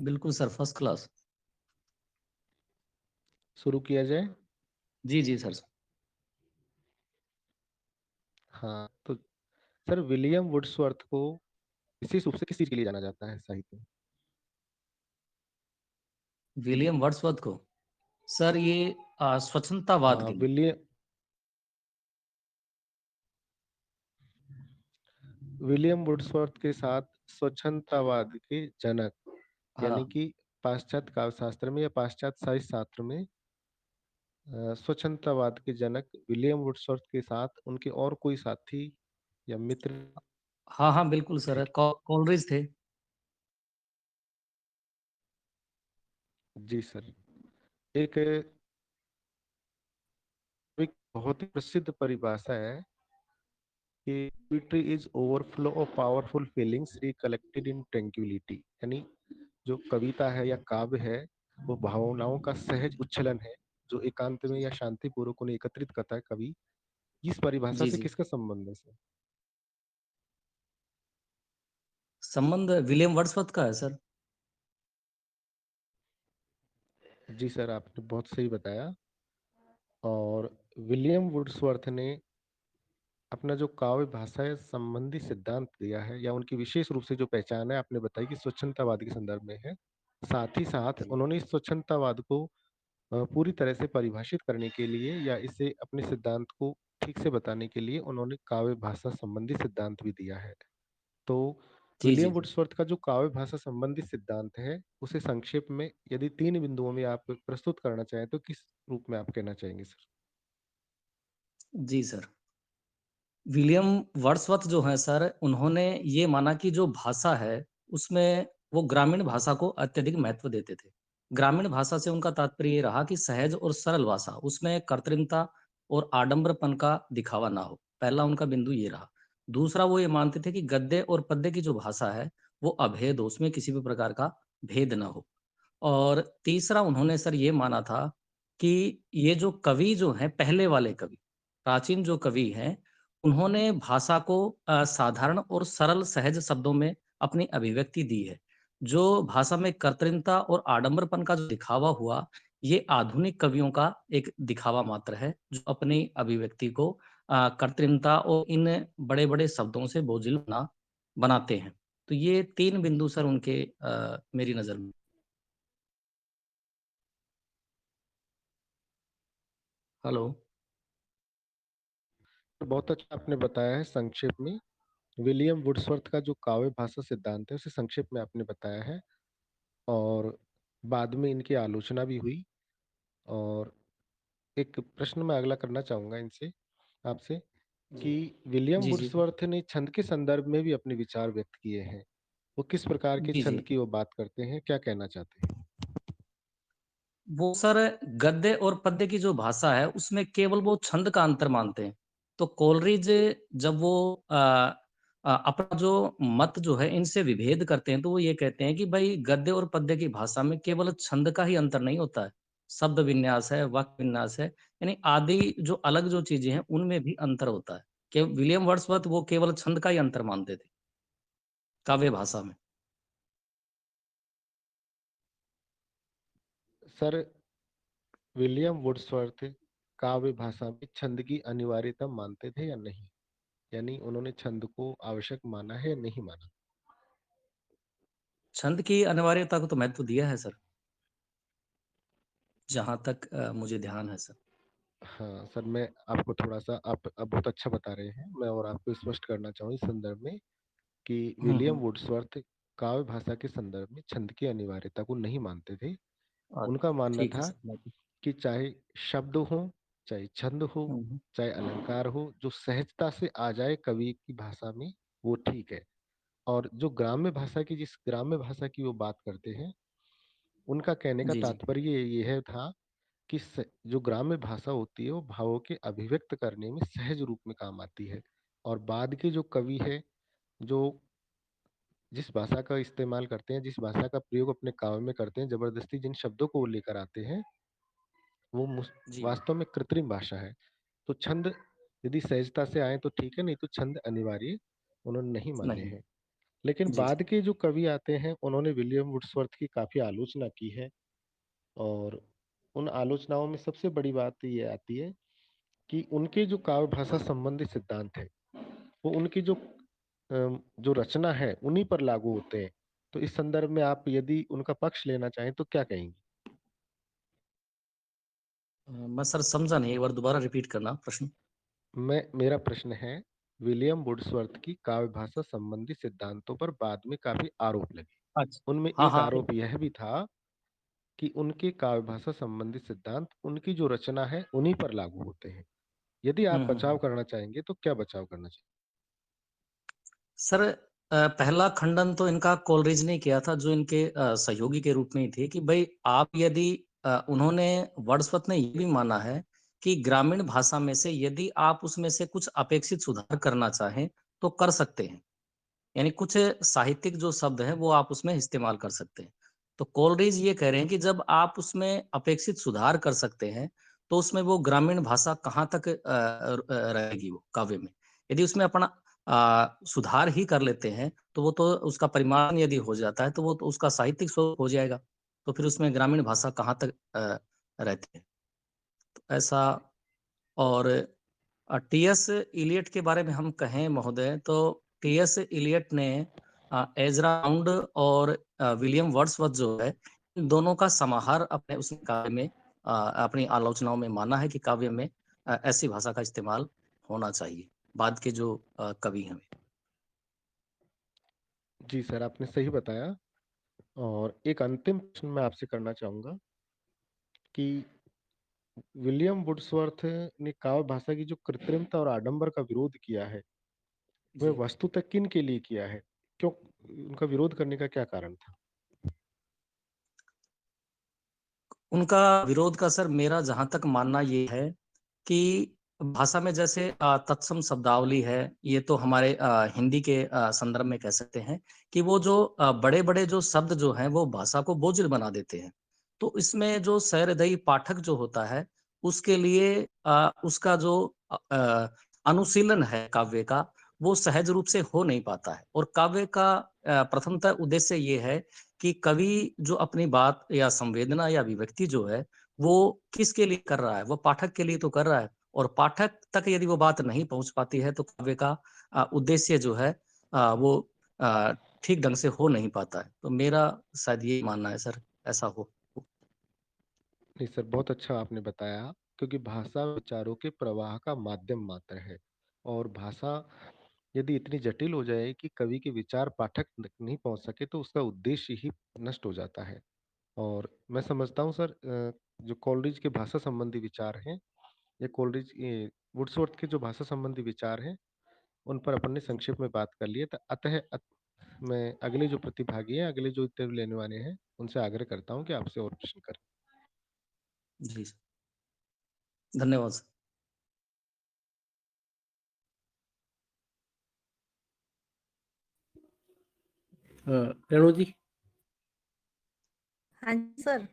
बिल्कुल sir, first class. शुरू किया जाए। जी, जी सर। हाँ, तो सर विलियम वुड्सवर्थ को विशेष रूप से किस चीज के लिए जाना जाता है साहित्य में? विलियम वर्ड्सवर्थ को सर ये स्वतंत्रतावाद हाँ, के लिए। विलियम विलियम वुड्सवर्थ के साथ स्वच्छंदतावाद के जनक, यानी हाँ, कि पाश्चात्य काव्यशास्त्र में या पाश्चात्य साहित्य शास्त्र में स्वच्छंदतावाद के जनक विलियम वुड्सवर्थ के साथ उनके और कोई साथी या मित्र हाँ, हाँ, बिल्कुल थे? सर, कॉलरिज थे। जी सर। एक एक बहुत ही प्रसिद्ध परिभाषा है कि poetry is overflow of powerful feelings recollected in tranquillity, यानी जो कविता है या काव्य है वो भावनाओं का सहज उच्छलन है जो एकांत में या शांतिपूर्वक उन्हें एकत्रित करता है कवि। इस परिभाषा जी, से जी। किसका संबंध है सर? संबंध विलियम वर्ड्सवर्थ का है सर। जी सर, आपने बहुत सही बताया। और विलियम वुड्सवर्थ ने अपना जो काव्य भाषा है संबंधी सिद्धांत दिया है या उनकी विशेष रूप से जो पहचान है आपने बताई कि स्वच्छंदतावाद के संदर्भ में है। साथ ही साथ जी, उन्होंने इस स्वच्छंदतावाद को पूरी तरह से परिभाषित करने के लिए या इसे अपने सिद्धांत को ठीक से बताने के लिए उन्होंने काव्य भाषा संबंधी सिद्धांत भी दिया है। तो जी, विलियम जी, जी। वुड्सवर्थ का जो काव्य भाषा संबंधी सिद्धांत है उसे संक्षेप में यदि 3 बिंदुओं में आप प्रस्तुत करना चाहें तो किस रूप में आप कहना चाहेंगे सर? जी सर। विलियम वर्ड्सवर्थ जो हैं सर, उन्होंने ये माना कि जो भाषा है, उसमें वो ग्रामीण भाषा को अत्यधिक महत्व देते थे। ग्रामीण भाषा से उनका तात्पर्य ये रहा कि सहज और सरल भाषा, उसमें कृत्रिमता और आडंबरपन का दिखावा ना हो। पहला उनका बिंदु ये रहा। दूसरा वो ये मानते थे कि गद्य और पद्य की जो भाषा है, वो अभेद हो, उसमें किसी भी प्रकार का भेद ना हो। और तीसरा उन्होंने सर ये माना था कि ये जो कवि जो हैं, पहले वाले कवि, प्राचीन जो कवि हैं, उन्होंने भाषा को साधारण और सरल सहज शब्दों में अपनी अभिव्यक्ति दी है। जो भाषा में कृत्रिमता और आडंबरपन का जो दिखावा हुआ, ये आधुनिक कवियों का एक दिखावा मात्र है, जो अपनी अभिव्यक्ति को कृत्रिमता और इन बड़े-बड़े शब्दों से बोझिल बनाते हैं। तो ये 3 बिंदु सर उनके मेरी नज़र में। हेलो। बहुत अच्छा आपने बताया है संक्षेप में। विलियम वुड्सवर्थ का जो काव्य भाषा सिद्धांत है उसे संक्षेप में आपने बताया है और बाद में इनकी आलोचना भी हुई। और एक प्रश्न मैं अगला करना चाहूंगा इनसे आपसे जी। कि विलियम जी, जी। वुड्सवर्थ ने छंद के संदर्भ में भी अपने विचार व्यक्त किए हैं। वो किस प्रकार के जी, छंद जी। की वो बात करते हैं, क्या कहना चाहते हैं? वो सर गद्य और पद्य की जो भाषा है, उसमें केवल वो छंद का अंतर मानते हैं। तो कोलरिज जब वो अपना जो मत जो है इनसे विभेद करते हैं, तो वो ये कहते हैं कि भई गद्य और पद्य की भाषा में केवल छंद का ही अंतर नहीं होता है। शब्द विन्यास है, वाक्य विन्यास है, यानी आदि जो अलग जो चीज़ें हैं, उनमें भी अंतर होता है। कि विलियम वर्ड्सवर्थ वो केवल छंद का ही अंतर मानते थे, काव्य भाषा में। सर, विलियम वुड्सवर्थ काव्य भाषा में छंद की अनिवार्यता मानते थे या नहीं, यानी उन्होंने छंद को आवश्यक माना है या नहीं माना? छंद की अनिवार्यता को तो महत्व दिया है सर, जहाँ तक मुझे ध्यान है सर। हाँ सर, मैं आपको थोड़ा सा आप बहुत अच्छा बता रहे हैं। मैं और आपको स्पष्ट करना चाहूँ इस संदर्भ में कि हुँ, विलियम हुँ। वुड्सवर्थ काव्य भाषा के संदर्भ में छंद की अनिवार्यता को नहीं मानते थे। अ, उनका मानना ठीक है था सर, मैं कि चाहे शब्द हो, चाहे छंद हो, हुँ, हुँ। चाहे अलंकार हो, जो सहजता से आ जाए कवि की भाषा में वो ठीक है। और जो ग्राम्य भाषा की जिस ग्राम्य भाषा की वो बात करते हैं, उनका कहने का जी, जी। तात्पर्य ये है था कि जो ग्राम्य भाषा होती है वो भावों के अभिव्यक्त करने में सहज रूप में काम आती है। और बाद के जो कवि है, जो जिस भाषा का इस्तेमाल करते हैं, जिस भाषा का प्रयोग अपने काव्य में करते हैं, जबरदस्ती जिन शब्दों को वो लेकर आते हैं वो जी, जी। वास्तव में कृत्रिम भाषा है। तो छंद यदि सहजता से आए तो ठीक है, नहीं तो छंद अनिवार्य उन्होंने नहीं माने नहीं। हैं। लेकिन जी, बाद के जो कवि आते हैं उन्होंने विलियम वुड्सवर्थ की काफ़ी आलोचना की है, और उन आलोचनाओं में सबसे बड़ी बात ये आती है कि उनके जो काव्य भाषा संबंधी सिद्धांत हैं, वो उनकी जो रचना है उन्हीं पर लागू होते हैं। तो इस संदर्भ में आप यदि उनका पक्ष लेना चाहें तो क्या कहेंगे? मैं सर समझा नहीं, एक बार दोबारा रिपीट करना प्रश्न। मेरा प्रश्न है, विलियम वुड्सवर्थ की काव्य भाषा संबंधी सिद्धांतों पर बाद में काफी आरोप लगे। अच्छा। उनमें हाँ, एक हाँ। आरोप यह भी था कि उनके काव्य भाषा संबंधी सिद्धांत उनकी जो रचना है उन्हीं पर लागू होते हैं। यदि हुँ, आप हुँ, बचाव हुँ। करना चाहेंगे तो क्या बचाव करना चाहिए? सर, पहला खंडन तो इनका कोलरिज ने किया था, जो इनके सहयोगी के रूप में ही थे, कि भई आप यदि उन्होंने वर्ड्सवर्थ ने ये भी माना है कि ग्रामीण भाषा में से यदि आप उसमें से कुछ अपेक्षित सुधार करना चाहें, तो कर सकते हैं। यानी कुछ साहित्यिक जो शब्द हैं, वो आप उसमें इस्तेमाल कर सकते हैं। तो कोलरिज ये कह रहे हैं कि जब आप उसमें अपेक्षित सुधार कर सकते हैं, तो उसमें वो ग्रामीण भाषा कहाँ तक रहेगी वो काव्य में। यदि उसमें अपना सुधार ही कर लेते हैं, तो वो तो उसका परिमाण यदि हो जाता है, तो वो तो उसका साहित्यिक स्वरूप हो जाएगा। तो फिर उसमें ग्रामीण भाषा कहाँ तक रहती है। तो ऐसा। और टीएस इलियट के बारे में हम कहें महोदय, तो टीएस इलियट ने एज़रा पाउंड और विलियम वर्ड्सवर्थ जो है, इन दोनों का समाहार अपने उस काव्य में अपनी आलोचनाओं में माना है कि काव्य में ऐसी भाषा का इस्तेमाल होना चाहिए, बाद के जो कवि हैं। जी सर, आपने सही बताया। और एक अंतिम प्रश्न मैं आपसे करना चाहूंगा कि विलियम वुड्सवर्थ ने काव्य भाषा की जो कृत्रिमता और आडंबर का विरोध किया है, वह जी। वस्तुतः किन के लिए किया है? क्यों उनका विरोध करने का क्या कारण था? उनका विरोध का सर मेरा जहाँ तक मानना ये है कि भाषा में जैसे तत्सम शब्दावली है, ये तो हमारे हिंदी के संदर्भ में कह सकते हैं कि वो जो बड़े-बड़े जो शब्द जो हैं, वो भाषा को बोझिल बना देते हैं। तो इसमें जो सहृदयी पाठक जो होता है, उसके लिए उसका जो अनुशीलन है काव्य का, वो सहज रूप से हो नहीं पाता है। और काव्य का प्रथमतः उद्देश्य ये है कि कवि जो अपनी बात या संवेदना या अभिव्यक्ति जो है, वो किसके लिए कर रहा है? वो पाठक के लिए तो कर रहा है, और पाठक तक यदि वो बात नहीं पहुँच पाती है, तो काव्य का उद्देश्य जो है वो अ, ठीक ढंग से हो नहीं पाता है। तो मेरा शायद यही मानना है सर, ऐसा हो। नहीं सर, बहुत अच्छा आपने बताया, क्योंकि भाषा विचारों के प्रवाह का माध्यम मात्र है, और भाषा यदि इतनी जटिल हो जाए कि कवि के विचार पाठक तक नहीं पहुंच सके तो उसका उद्देश्य ही नष्ट हो जाता है। और मैं समझता हूँ सर, जो कोलरिज के भाषा संबंधी विचार हैं, या वुड्सवर्थ के जो भाषा संबंधी विचार हैं, उन पर अपन ने संक्षेप में बात कर ली है। तो मैं अगले जो प्रतिभागी हैं, अगले जो इंटरव्यू लेने वाले हैं, उनसे आग्रह करता हूँ कि आपसे और प्रश्न करें। जी, धन्यवाद सर। रेणु जी। हाँ जी सर।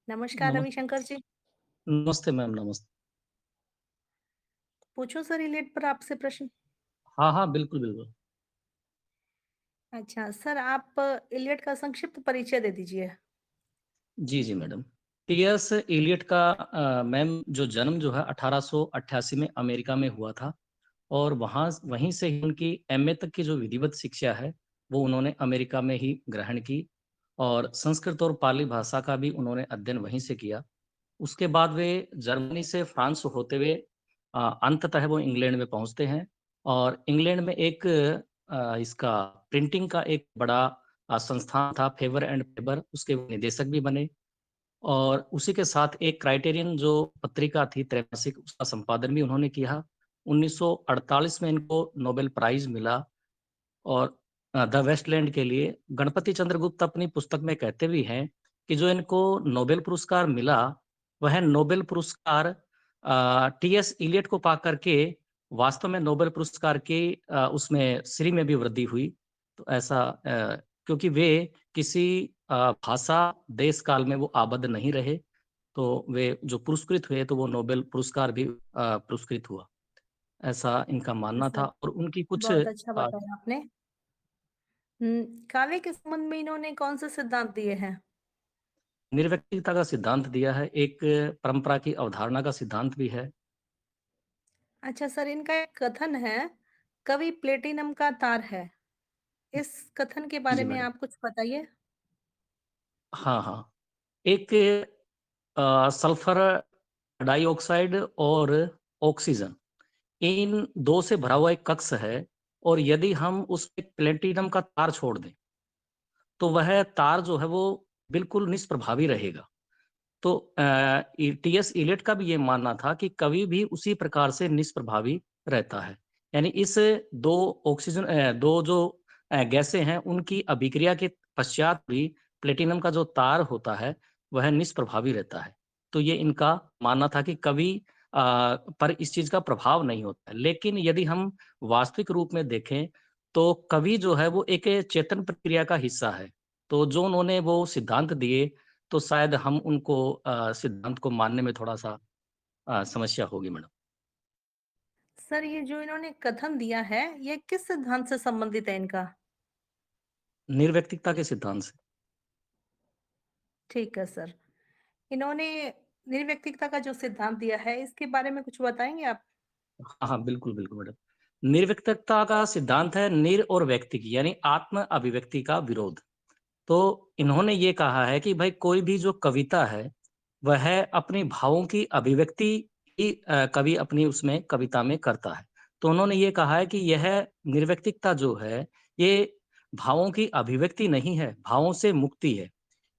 नमस्कार नमस रविशंकर जी। नमस्ते मैम, नमस्ते। पूछूं सर इलियट पर आपसे प्रश्न? हाँ, हाँ, बिल्कुल, बिल्कुल। अच्छा सर, आप इलियट का संक्षिप्त परिचय दे दीजिए। जी, जी मैडम। टीएस इलियट का मैम जो जन्म जो है 1888 में अमेरिका में हुआ था, और वहीं से ही उनकी एमए तक की जो विधिवत शिक्षा है, वो उन्होंने अमेरिका में ही ग्रहण की, और संस्कृत और पाली भाषा का भी उन्होंने अध्ययन वहीं से किया। उसके बाद वे जर्मनी से फ्रांस होते हुए अंततः वो इंग्लैंड में पहुँचते हैं, और इंग्लैंड में एक इसका प्रिंटिंग का एक बड़ा संस्थान था, फेवर एंड फेबर, उसके वो निदेशक भी बने। और उसी के साथ एक क्राइटेरियन जो पत्रिका थी त्रैमासिक, उसका संपादन भी उन्होंने किया। 1948 में इनको नोबेल प्राइज़ मिला, और द वेस्टलैंड के लिए गणपति चंद्रगुप्त अपनी पुस्तक में कहते भी हैं कि जो इनको नोबेल पुरस्कार मिला, वह नोबेल पुरस्कार टीएस इलियट को पा करके वास्तव में नोबेल पुरस्कार की उसमें श्री में भी वृद्धि हुई। तो ऐसा क्योंकि वे किसी भाषा देश काल में वो आबद्ध नहीं रहे, तो वे जो पुरस्कृत हुए, तो वो नोबेल पुरस्कार भी पुरस्कृत हुआ। ऐसा इनका जी मानना था, सर, और उनकी कुछ बहुत अच्छा बताया आपने। काव्य के संबंध में इन्होंने कौन से सिद्धांत दिए हैं? निर्व्यक्तिकता का सिद्धांत दिया है, एक परंपरा की अवधारणा का सिद्धांत भी है। अच्छा सर, इनका एक कथन है, कवि प्लेटिनम का तार है। इस कथन के बारे जी में मैडम। आप कुछ बताइए? हाँ, हाँ। एक सल्फर डाइऑक्साइड और ऑक्सीजन, इन 2 से भरा हुआ एक कक्ष है और यदि हम उसमें प्लेटिनम का तार छोड़ दें, तो वह तार जो है वो बिल्कुल निष्प्रभावी रहेगा। तो टीएस इलियट का भी ये मानना था कि कवि भी उसी प्रकार से निष्प्रभावी रहता है। यानी इस 2 2 जो गैसें हैं उनकी अभिक्रिया के पश्चात भी प्लेटिनम का जो तार होता है वह निष्प्रभावी रहता है। तो ये इनका मानना था कि कवि पर इस चीज़ का प्रभाव नहीं होता है। लेकिन यदि हम वास्तविक रूप में देखें तो कवि जो है वो एक चेतन प्रक्रिया का हिस्सा है। तो जो उन्होंने वो सिद्धांत दिए तो शायद हम उनको सिद्धांत को मानने में थोड़ा-सा समस्या होगी मैडम। सर, ये जो इन्होंने कथन दिया है, ये किस सिद्धांत से संबंधित है इनका? निर्व्यक्तिकता के सिद्धांत से। ठीक है सर। इन्होंने निर्व्यक्तिकता का जो सिद्धांत दिया है, इसके बारे में कुछ बताएँगे आप? हाँ, हाँ, बिल्कुल, बिल्कुल मैडम। निर्व्यक्तिकता का सिद्धांत है निर और व्यक्ति की यानी आत्म अभिव्यक्ति का विरोध। तो इन्होंने ये कहा है कि भाई कोई भी जो कविता है, वह अपने भावों की अभिव्यक्ति ही कवि अपनी उसमें कविता में करता है। तो उन्होंने ये कहा है कि यह निर्व्यक्तिकता जो है, ये भावों की अभिव्यक्ति नहीं है, भावों से मुक्ति है।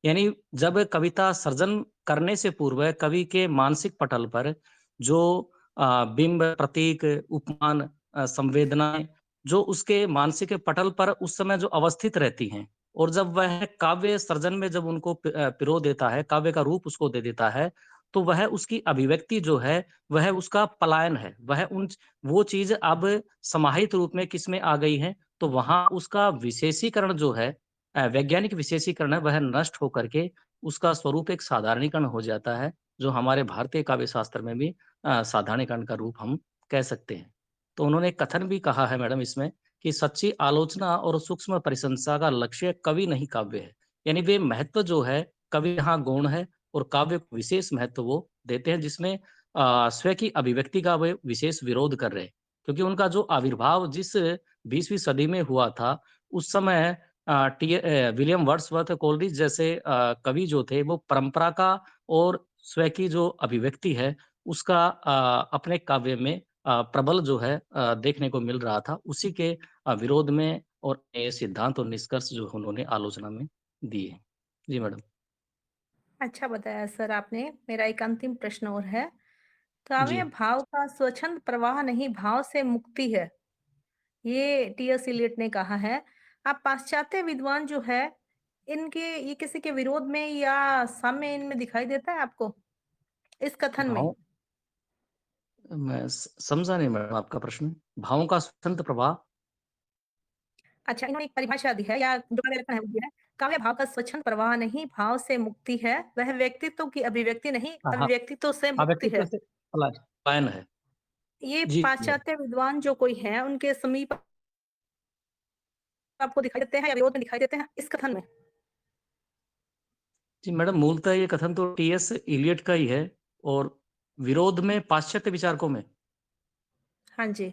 यानी जब कविता सर्जन करने से पूर्व कवि के मानसिक पटल पर जो बिंब, प्रतीक, उपमान, संवेदनाएँ जो उसके मानसिक पटल पर उस समय जो अवस्थित रहती हैं और जब वह काव्य सर्जन में जब उनको पिरो देता है, काव्य का रूप उसको दे देता है, तो वह उसकी अभिव्यक्ति जो है, वह उसका पलायन है। वह वो चीज़ अब समाहित रूप में किसमें आ गई है, तो वहाँ उसका विशेषीकरण जो है वैज्ञानिक विशेषीकरण है, वह नष्ट होकर के उसका स्वरूप एक साधारणीकरण हो जाता है, जो हमारे भारतीय काव्य शास्त्र में भी साधारणीकरण का रूप हम कह सकते हैं। तो उन्होंने एक कथन भी कहा है मैडम इसमें कि सच्ची आलोचना और सूक्ष्म प्रशंसा का लक्ष्य कवि नहीं काव्य है। यानी वे महत्व जो है, कवि यहाँ गौण है और काव्य को विशेष महत्व वो देते हैं जिसमें स्वयं की अभिव्यक्ति का वे विशेष विरोध कर रहे हैं। क्योंकि उनका जो आविर्भाव जिस 20वीं सदी में हुआ था, उस समय विलियम वर्ड्सवर्थ कोलरिज जैसे कवि जो थे वो परंपरा का और स्वयं की जो अभिव्यक्ति है उसका अपने काव्य में प्रबल जो है देखने को मिल रहा था। उसी के विरोध में और ये सिद्धांत और निष्कर्ष जो उन्होंने आलोचना में दिए। जी मैडम। अच्छा बताया सर आपने। मेरा एक अंतिम प्रश्न और है। जी। काव्य भाव का स्वच्छंद प्रवाह नहीं, भाव से मुक्ति है। ये टीएस इलियट ने कहा है। आप पाश्चात्य विद्वान जो है, इनके ये किसी के विरोध में या साम्य इनमें दिखाई देता है आपको, इस कथन में? भाव मैं समझा नहीं मैडम आपका प्रश्न। भावों का स्वतंत्र प्रवाह। अच्छा, इन्होंने एक परिभाषा दी है या जो मैंने रखा है वो दिया है। काव्य भाव का स्वच्छंद प्रवाह नहीं, भाव से मुक्ति है। वह व्यक्तित्व की अभिव्यक्ति नहीं, हाँ, हाँ। अभिव्यक्तित्व से मुक्ति व्यक्तित्व है। से पलायन है। ये जी, मैडम। पाश्चात्य विद्वान जो कोई हैं, उनके समीप आपको दिखाई देते हैं या विरोध में दिखाई देते हैं इस कथन में? जी मैडम, मूलतः ये कथन तो टीएस इलियट का ही है और विरोध में पाश्चात्य विचारकों में। हाँ जी।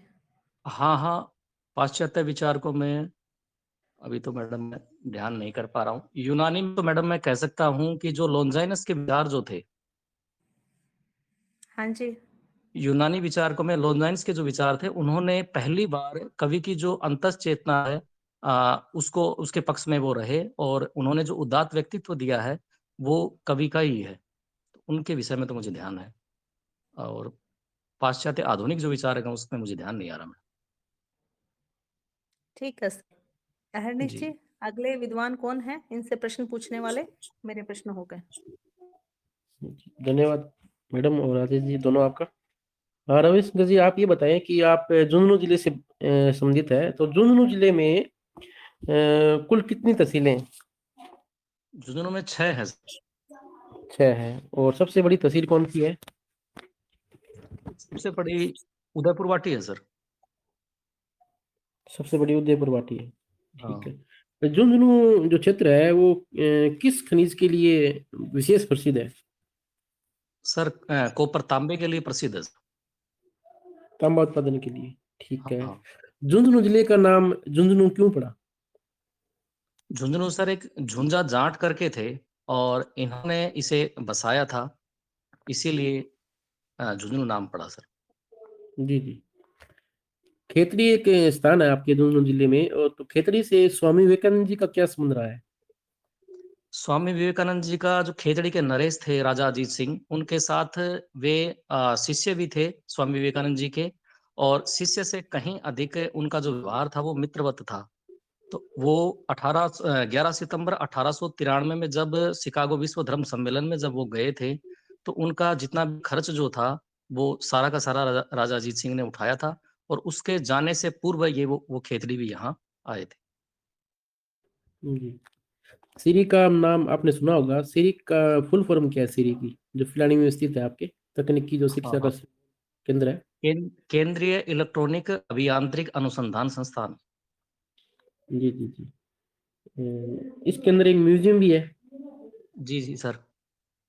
हाँ, हाँ, पाश्चात्य विचारकों में अभी तो मैडम मैं ध्यान नहीं कर पा रहा हूँ। यूनानी में तो मैडम मैं कह सकता हूँ कि जो लोन्जाइनस के विचार जो थे, हाँ जी। यूनानी विचारकों में लोन्जाइनस के जो विचार थे, उन्होंने पहली बार कवि की जो अंतस चेतना है उसको उसके पक्ष में वो रहे और उन्होंने जो उदात्त व्यक्तित्व दिया है, वो कवि का ही है। तो उनके विषय में तो मुझे ध्यान है और पाश्चात्य आधुनिक जो विचारक हैं, उसमें मुझे ध्यान नहीं आ रहा मैडम। ठीक है सर। अहरनिश जी। जी, अगले विद्वान कौन हैं इनसे प्रश्न पूछने वाले? मेरे प्रश्न हो गए। धन्यवाद मैडम और राजेश जी दोनों आपका। रविशंकर जी, आप ये बताएं कि आप झुंझुनू जिले से संबंधित है, तो झुंझुनू जिले में कुल कितनी तहसीलें हैं? झुंझुनू में 6 हैं। 6 है। और सबसे बड़ी तहसील कौन सी है? सबसे बड़ी उदयपुर वाटी है सर। सबसे बड़ी उदयपुर वाटी है। ठीक हाँ। है। झुंझुनू जो क्षेत्र है वो किस खनिज के लिए विशेष प्रसिद्ध है? सर कॉपर तांबे के लिए प्रसिद्ध है। तांबा उत्पादन के लिए, ठीक है। हाँ, झुंझुनू जिले का नाम झुंझुनू क्यों पड़ा? झुंझुनू सर एक झुंझा जाट करके थे और इन्होंने इसे बसाया था, इसीलिए झुंझुनू नाम पड़ा सर। जी जी। खेतड़ी एक स्थान है आपके झुंझुनू जिले में, और तो खेतड़ी से स्वामी विवेकानंद जी का क्या संबंध रहा है? स्वामी विवेकानंद जी का जो खेतड़ी के नरेश थे राजा अजीत सिंह, उनके साथ वे शिष्य भी थे स्वामी विवेकानंद जी के, और शिष्य से कहीं अधिक उनका जो व्यवहार था वो मित्रवत था। तो वो 11 सितंबर 1893 में जब शिकागो विश्व धर्म सम्मेलन में जब वो गए थे, तो उनका जितना भी खर्च जो था वो सारा का सारा राजा अजीत सिंह ने उठाया था, और उसके जाने से पूर्व ये वो खेतड़ी भी यहाँ आए थे। जी। सीरी का नाम आपने सुना होगा। सीरी का फुल फॉर्म क्या है? सीरी की, जो फिलहाल में स्थित है आपके तकनीकी जो हाँ शिक्षा का हाँ, केंद्र है। केंद्रीय इलेक्ट्रॉनिक अभियांत्रिक अनुसंधान संस्थान। जी जी जी। इसके अंदर एक म्यूजियम भी है, जी जी सर।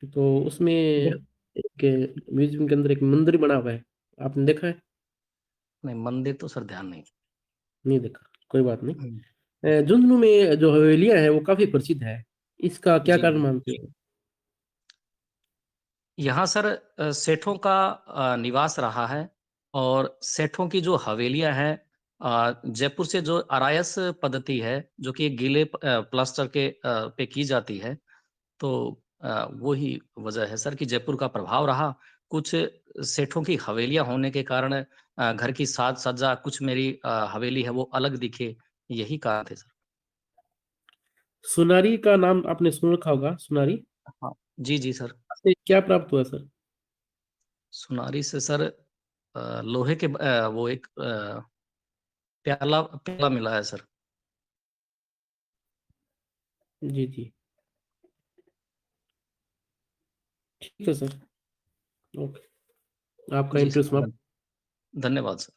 तो उसमें ये- एक म्यूजियम के अंदर एक मंदिर बना हुआ है, आपने देखा है? नहीं, मंदिर तो सर ध्यान नहीं। नहीं देखा, कोई बात नहीं। हम्म, झुंझुनू में जो हवेलियां है वो काफी प्रसिद्ध है, इसका क्या जी कारण जी। मानते हो? यहाँ सर सेठों का निवास रहा है, और सेठों की जो हवेलियां हैं, जयपुर से जो आरायस पद्धति है जो कि गीले प्लास्टर के पे की जाती है, तो वो ही वजह है सर कि जयपुर का प्रभाव रहा। कुछ सेठों की हवेलियां होने के कारण घर की साज सज्जा कुछ मेरी हवेली है वो अलग दिखे, यही कारण थे सर। सुनारी का नाम आपने सुन रखा होगा, सुनारी हाँ, जी जी सर। से क्या प्राप्त हुआ सर? सुनारी से सर लोहे के वो एक प्याला प्याला मिला है सर। जी जी, ठीक है सर। ओके, आपका जी इंटरेस्ट। सर, धन्यवाद सर।